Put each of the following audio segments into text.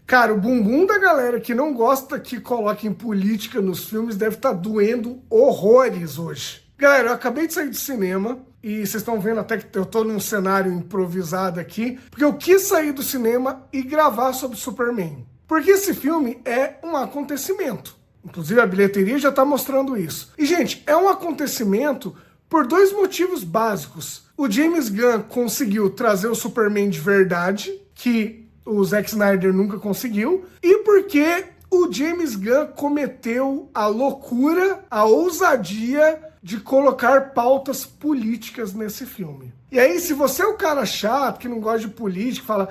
Cara, o bumbum da galera que não gosta que coloquem política nos filmes deve estar doendo horrores hoje. Galera, eu acabei de sair do cinema e vocês estão vendo até que eu tô num cenário improvisado aqui, porque eu quis sair do cinema e gravar sobre Superman. Porque esse filme é um acontecimento. Inclusive a bilheteria já tá mostrando isso. E, gente, é um acontecimento por dois motivos básicos. O James Gunn conseguiu trazer o Superman de verdade, que o Zack Snyder nunca conseguiu, e porque o James Gunn cometeu a loucura, a ousadia de colocar pautas políticas nesse filme. E aí, se você é o cara chato, que não gosta de política, fala,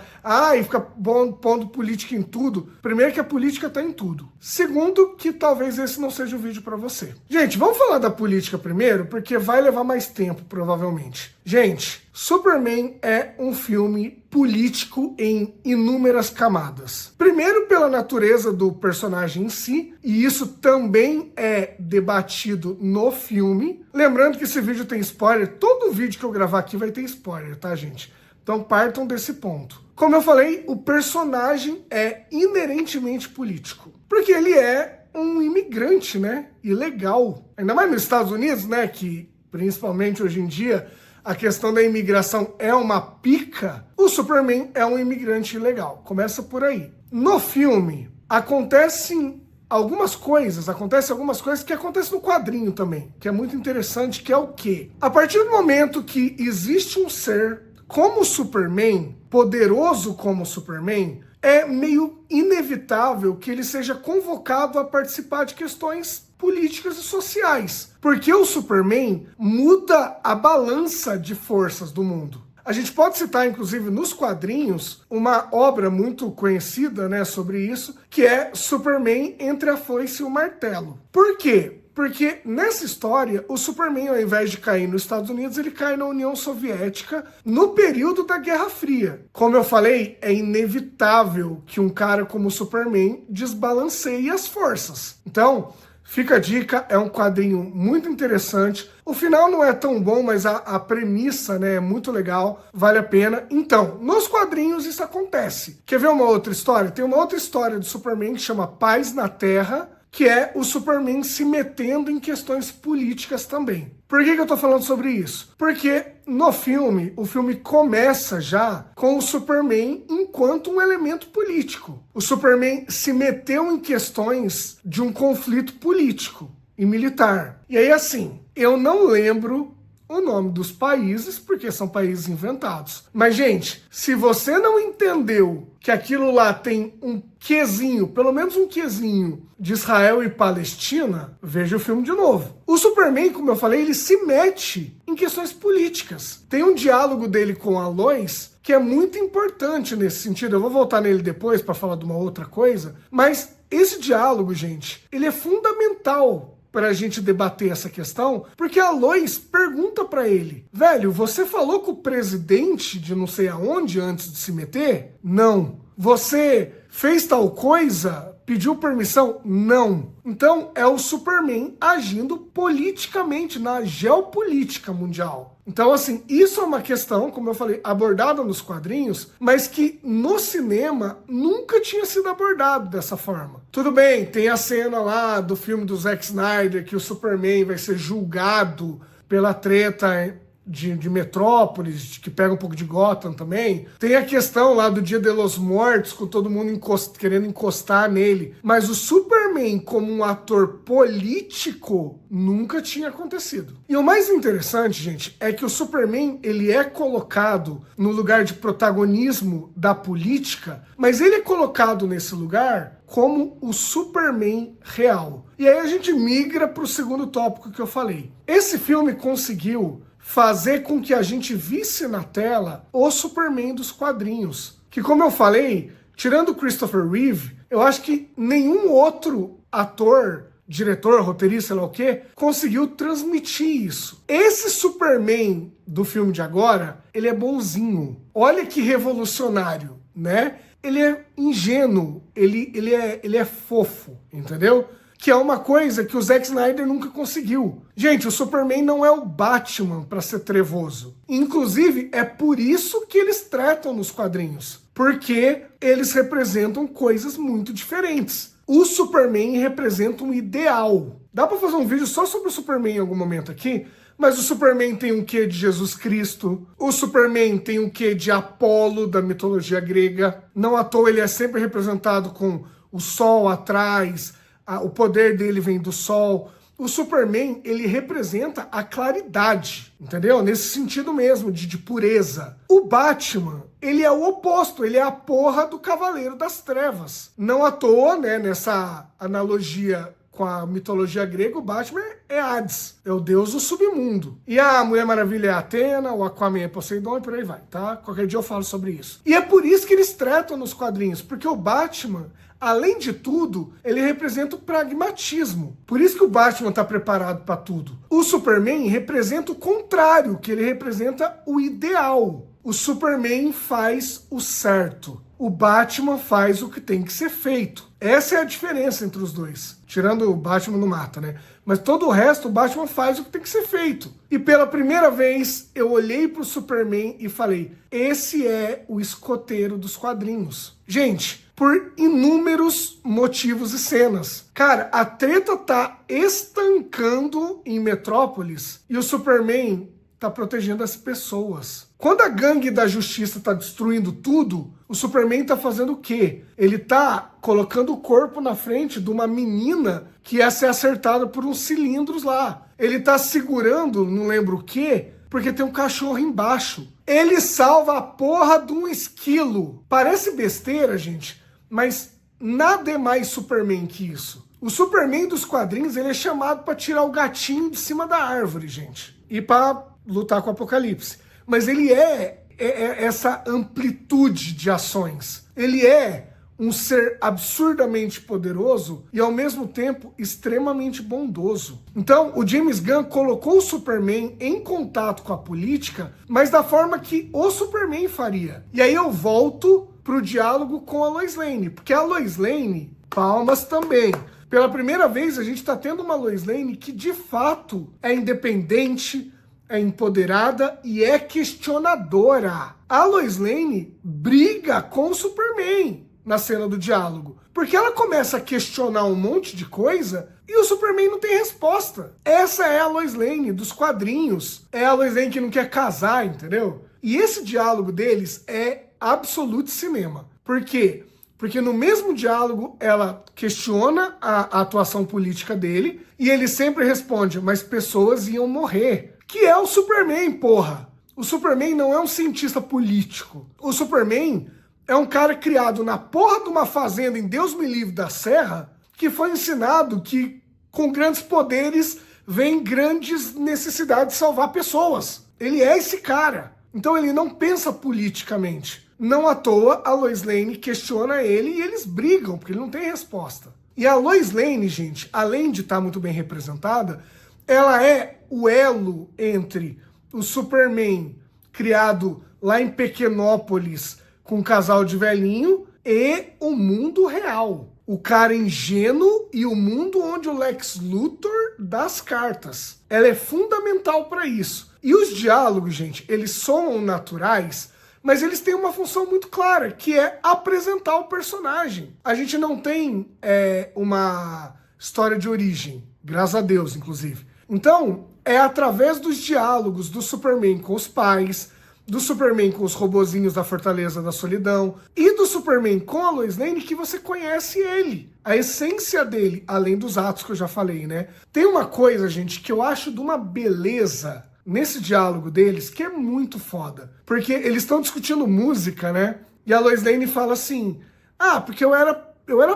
e fica pondo política em tudo, primeiro que a política tá em tudo. Segundo, que talvez esse não seja o vídeo pra você. Gente, vamos falar da política primeiro, porque vai levar mais tempo, provavelmente. Gente, Superman é um filme político em inúmeras camadas. Primeiro, pela natureza do personagem em si, e isso também é debatido no filme. Lembrando que esse vídeo tem spoiler, todo vídeo que eu gravar aqui vai ter spoiler, tá, gente? Então partam desse ponto. Como eu falei, o personagem é inerentemente político, porque ele é um imigrante, né, ilegal. Ainda mais nos Estados Unidos, né, que principalmente hoje em dia a questão da imigração é uma pica, o Superman é um imigrante ilegal. Começa por aí. No filme, acontecem algumas coisas que acontecem no quadrinho também, que é muito interessante, que é o quê? A partir do momento que existe um ser como o Superman, poderoso como o Superman, é meio inevitável que ele seja convocado a participar de questões políticas e sociais, porque o Superman muda a balança de forças do mundo. A gente pode citar, inclusive, nos quadrinhos, uma obra muito conhecida, né, sobre isso, que é Superman entre a foice e o martelo. Por quê? Porque nessa história, o Superman, ao invés de cair nos Estados Unidos, ele cai na União Soviética no período da Guerra Fria. Como eu falei, é inevitável que um cara como o Superman desbalanceie as forças. Então, fica a dica, é um quadrinho muito interessante. O final não é tão bom, mas a premissa, né, é muito legal, vale a pena. Então, nos quadrinhos isso acontece. Quer ver uma outra história? Tem uma outra história do Superman que chama Paz na Terra, que é o Superman se metendo em questões políticas também. Por que eu tô falando sobre isso? Porque no filme, o filme começa já com o Superman enquanto um elemento político. O Superman se meteu em questões de um conflito político e militar. E aí, assim, eu não lembro o nome dos países, porque são países inventados. Mas, gente, se você não entendeu que aquilo lá tem um quezinho, pelo menos um quezinho, de Israel e Palestina, veja o filme de novo. O Superman, como eu falei, ele se mete em questões políticas. Tem um diálogo dele com a Lois que é muito importante nesse sentido. Eu vou voltar nele depois para falar de uma outra coisa, mas esse diálogo, gente, ele é fundamental para a gente debater essa questão, porque a Lois pergunta para ele, velho, você falou com o presidente de não sei aonde antes de se meter? Não. Você fez tal coisa? Pediu permissão? Não. Então é o Superman agindo politicamente na geopolítica mundial. Então, assim, isso é uma questão, como eu falei, abordada nos quadrinhos, mas que no cinema nunca tinha sido abordado dessa forma. Tudo bem, tem a cena lá do filme do Zack Snyder, que o Superman vai ser julgado pela treta de Metrópolis, que pega um pouco de Gotham também. Tem a questão lá do Dia de los Mortos, com todo mundo querendo encostar nele. Mas o Superman como um ator político nunca tinha acontecido. E o mais interessante, gente, é que o Superman, ele é colocado no lugar de protagonismo da política, mas ele é colocado nesse lugar como o Superman real. E aí a gente migra para o segundo tópico que eu falei. Esse filme conseguiu fazer com que a gente visse na tela o Superman dos quadrinhos. Que, como eu falei, tirando o Christopher Reeve, eu acho que nenhum outro ator, diretor, roteirista, sei lá o quê, conseguiu transmitir isso. Esse Superman do filme de agora, ele é bonzinho. Olha que revolucionário, né? Ele é ingênuo, ele é fofo, entendeu? Que é uma coisa que o Zack Snyder nunca conseguiu. Gente, o Superman não é o Batman para ser trevoso. Inclusive, é por isso que eles tratam nos quadrinhos. Porque eles representam coisas muito diferentes. O Superman representa um ideal. Dá pra fazer um vídeo só sobre o Superman em algum momento aqui, mas o Superman tem um quê de Jesus Cristo, o Superman tem um quê de Apolo, da mitologia grega. Não à toa ele é sempre representado com o sol atrás, o poder dele vem do sol. O Superman, ele representa a claridade, entendeu? Nesse sentido mesmo, de pureza. O Batman, ele é o oposto, ele é a porra do Cavaleiro das Trevas. Não à toa, né, nessa analogia com a mitologia grega, o Batman é Hades, é o deus do submundo. E a Mulher Maravilha é Atena, o Aquaman é Poseidon e por aí vai, tá? Qualquer dia eu falo sobre isso. E é por isso que eles tratam nos quadrinhos, porque o Batman, além de tudo, ele representa o pragmatismo. Por isso que o Batman está preparado para tudo. O Superman representa o contrário, que ele representa o ideal. O Superman faz o certo. O Batman faz o que tem que ser feito. Essa é a diferença entre os dois. Tirando o Batman não mata, né? Mas todo o resto, o Batman faz o que tem que ser feito. E pela primeira vez, eu olhei pro Superman e falei, esse é o escoteiro dos quadrinhos. Gente, por inúmeros motivos e cenas. Cara, a treta tá estancando em Metrópolis e o Superman tá protegendo as pessoas. Quando a gangue da justiça tá destruindo tudo, o Superman tá fazendo o quê? Ele tá colocando o corpo na frente de uma menina que ia ser acertada por uns cilindros lá. Ele tá segurando, não lembro o quê, porque tem um cachorro embaixo. Ele salva a porra de um esquilo. Parece besteira, gente, mas nada é mais Superman que isso. O Superman dos quadrinhos, ele é chamado para tirar o gatinho de cima da árvore, gente. E para lutar com o Apocalipse. Mas ele é essa amplitude de ações. Ele é um ser absurdamente poderoso e, ao mesmo tempo, extremamente bondoso. Então, o James Gunn colocou o Superman em contato com a política, mas da forma que o Superman faria. E aí eu volto pro diálogo com a Lois Lane, porque a Lois Lane, palmas também. Pela primeira vez, a gente está tendo uma Lois Lane que, de fato, é independente, é empoderada e é questionadora. A Lois Lane briga com o Superman na cena do diálogo, porque ela começa a questionar um monte de coisa e o Superman não tem resposta. Essa é a Lois Lane dos quadrinhos. É a Lois Lane que não quer casar, entendeu? E esse diálogo deles é absoluto cinema. Por quê? Porque no mesmo diálogo ela questiona a atuação política dele e ele sempre responde, mas pessoas iam morrer. Que é o Superman, porra. O Superman não é um cientista político. O Superman é um cara criado na porra de uma fazenda em Deus me livre da serra, que foi ensinado que com grandes poderes vem grandes necessidades de salvar pessoas. Ele é esse cara. Então ele não pensa politicamente. Não à toa a Lois Lane questiona ele e eles brigam, porque ele não tem resposta. E a Lois Lane, gente, além de estar muito bem representada, ela é o elo entre o Superman criado lá em Pequenópolis com um casal de velhinho e o mundo real. O cara ingênuo e o mundo onde o Lex Luthor dá as cartas. Ela é fundamental para isso. E os diálogos, gente, eles soam naturais, mas eles têm uma função muito clara, que é apresentar o personagem. A gente não tem uma história de origem, graças a Deus, inclusive. Então, é através dos diálogos do Superman com os pais, do Superman com os robozinhos da Fortaleza da Solidão e do Superman com a Lois Lane que você conhece ele. A essência dele, além dos atos que eu já falei, né? Tem uma coisa, gente, que eu acho de uma beleza nesse diálogo deles que é muito foda. Porque eles estão discutindo música, né? E a Lois Lane fala assim, porque eu era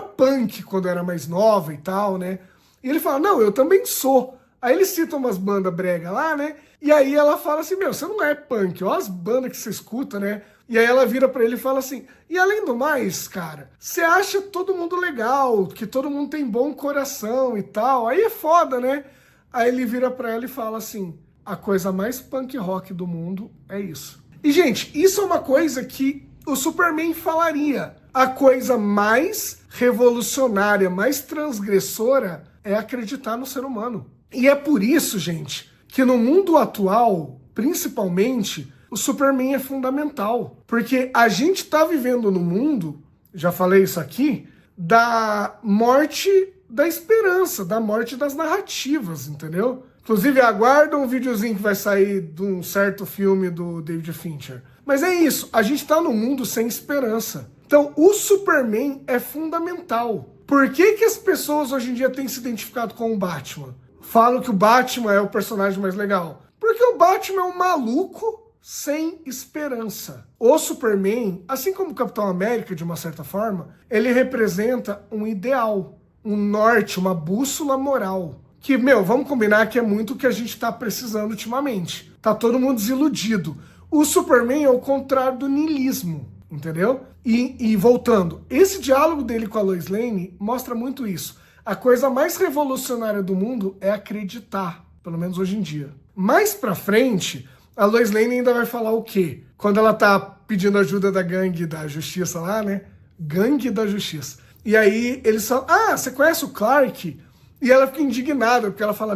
punk quando eu era mais nova e tal, né? E ele fala, não, eu também sou. Aí eles citam umas bandas brega lá, né? E aí ela fala assim, meu, você não é punk, ó as bandas que você escuta, né? E aí ela vira pra ele e fala assim, e além do mais, cara, você acha todo mundo legal, que todo mundo tem bom coração e tal, aí é foda, né? Aí ele vira pra ela e fala assim, a coisa mais punk rock do mundo é isso. E, gente, isso é uma coisa que o Superman falaria. A coisa mais revolucionária, mais transgressora é acreditar no ser humano. E é por isso, gente, que no mundo atual, principalmente, o Superman é fundamental. Porque a gente tá vivendo num mundo já falei isso aqui, da morte da esperança, da morte das narrativas, entendeu? Inclusive, aguarda um videozinho que vai sair de um certo filme do David Fincher. Mas é isso, a gente tá num mundo sem esperança. Então, o Superman é fundamental. Por que que as pessoas hoje em dia têm se identificado com o Batman? Falam que o Batman é o personagem mais legal. Porque o Batman é um maluco sem esperança. O Superman, assim como o Capitão América, de uma certa forma, ele representa um ideal, um norte, uma bússola moral. Que, vamos combinar que é muito o que a gente tá precisando ultimamente. Tá todo mundo desiludido. O Superman é o contrário do niilismo, entendeu? E voltando, esse diálogo dele com a Lois Lane mostra muito isso. A coisa mais revolucionária do mundo é acreditar, pelo menos hoje em dia. Mais pra frente, a Lois Lane ainda vai falar o quê? Quando ela tá pedindo ajuda da gangue da justiça lá, né? Gangue da justiça. E aí eles falam, você conhece o Clark? E ela fica indignada, porque ela fala,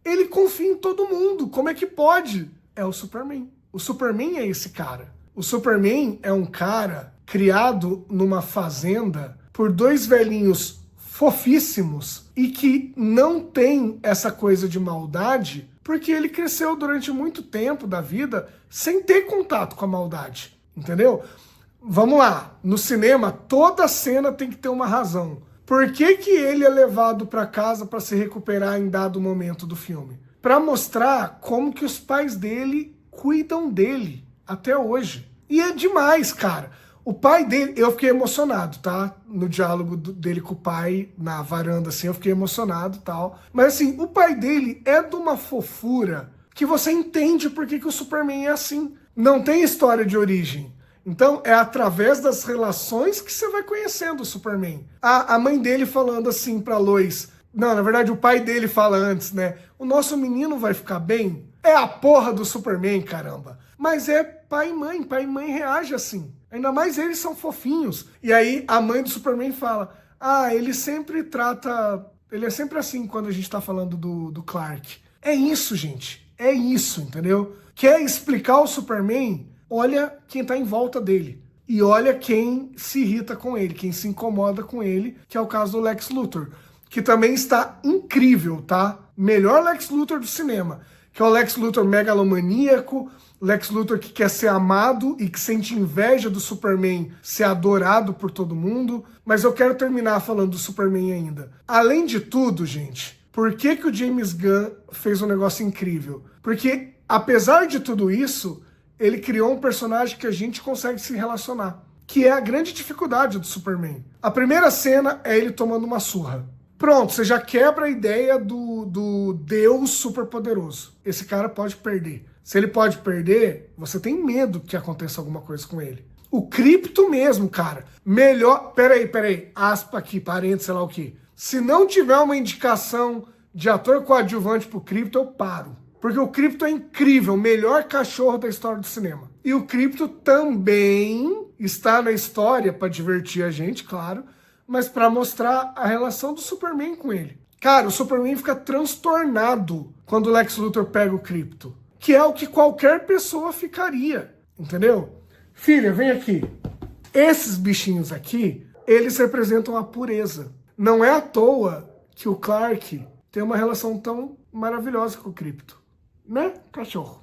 ele confia em todo mundo, como é que pode? É o Superman. O Superman é esse cara. O Superman é um cara criado numa fazenda por dois velhinhos fofíssimos e que não tem essa coisa de maldade porque ele cresceu durante muito tempo da vida sem ter contato com a maldade, entendeu? Vamos lá, no cinema toda cena tem que ter uma razão. Por que que ele é levado para casa para se recuperar em dado momento do filme? Para mostrar como que os pais dele cuidam dele até hoje. E é demais, cara. O pai dele, eu fiquei emocionado, tá? No diálogo dele com o pai, na varanda, assim, eu fiquei emocionado e tal. Mas assim, o pai dele é de uma fofura que você entende por que que o Superman é assim. Não tem história de origem. Então, é através das relações que você vai conhecendo o Superman. A mãe dele falando assim pra Lois... Não, na verdade, o pai dele fala antes, né? O nosso menino vai ficar bem? É a porra do Superman, caramba. Mas é pai e mãe. Pai e mãe reage assim. Ainda mais eles são fofinhos. E aí, a mãe do Superman fala... ele sempre trata... Ele é sempre assim quando a gente tá falando do Clark. É isso, gente. É isso, entendeu? Quer explicar o Superman... Olha quem tá em volta dele. E olha quem se irrita com ele, quem se incomoda com ele, que é o caso do Lex Luthor. Que também está incrível, tá? Melhor Lex Luthor do cinema. Que é o Lex Luthor megalomaníaco, Lex Luthor que quer ser amado e que sente inveja do Superman ser adorado por todo mundo. Mas eu quero terminar falando do Superman ainda. Além de tudo, gente, por que que o James Gunn fez um negócio incrível? Porque, apesar de tudo isso... ele criou um personagem que a gente consegue se relacionar, que é a grande dificuldade do Superman. A primeira cena é ele tomando uma surra. Pronto, você já quebra a ideia do Deus superpoderoso. Esse cara pode perder. Se ele pode perder, você tem medo que aconteça alguma coisa com ele. O Krypto mesmo, cara. Melhor... Peraí. Aspa aqui, parênteses, sei lá o quê. Se não tiver uma indicação de ator coadjuvante pro Krypto, eu paro. Porque o Krypto é incrível, o melhor cachorro da história do cinema. E o Krypto também está na história para divertir a gente, claro, mas para mostrar a relação do Superman com ele. Cara, o Superman fica transtornado quando o Lex Luthor pega o Krypto, que é o que qualquer pessoa ficaria, entendeu? Filha, vem aqui. Esses bichinhos aqui, eles representam a pureza. Não é à toa que o Clark tem uma relação tão maravilhosa com o Krypto. Né, cachorro?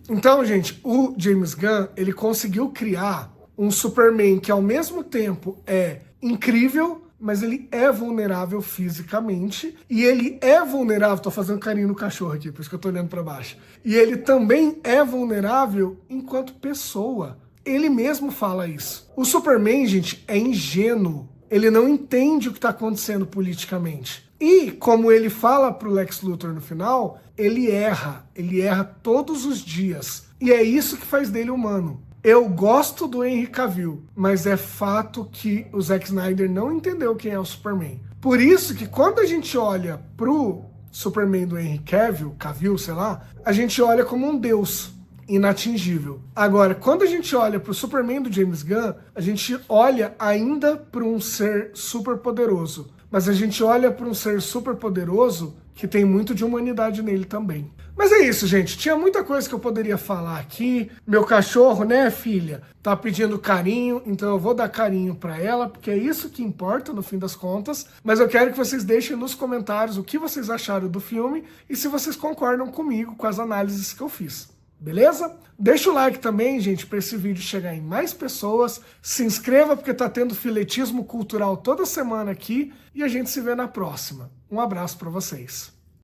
Então, gente, o James Gunn, ele conseguiu criar um Superman que ao mesmo tempo é incrível, mas ele é vulnerável fisicamente, e ele é vulnerável, tô fazendo carinho no cachorro aqui, por isso que eu tô olhando pra baixo, e ele também é vulnerável enquanto pessoa. Ele mesmo fala isso. O Superman, gente, é ingênuo. Ele não entende o que tá acontecendo politicamente. E, como ele fala pro Lex Luthor no final, ele erra todos os dias. E é isso que faz dele humano. Eu gosto do Henry Cavill, mas é fato que o Zack Snyder não entendeu quem é o Superman. Por isso que quando a gente olha pro Superman do Henry Cavill, sei lá, a gente olha como um deus inatingível. Agora, quando a gente olha pro Superman do James Gunn, a gente olha ainda para um ser super poderoso. Mas a gente olha para um ser super poderoso que tem muito de humanidade nele também. Mas é isso, gente. Tinha muita coisa que eu poderia falar aqui. Meu cachorro, né, filha, tá pedindo carinho, então eu vou dar carinho pra ela, porque é isso que importa no fim das contas. Mas eu quero que vocês deixem nos comentários o que vocês acharam do filme e se vocês concordam comigo com as análises que eu fiz. Beleza? Deixa o like também, gente, para esse vídeo chegar em mais pessoas. Se inscreva porque tá tendo filetismo cultural toda semana aqui e a gente se vê na próxima. Um abraço para vocês.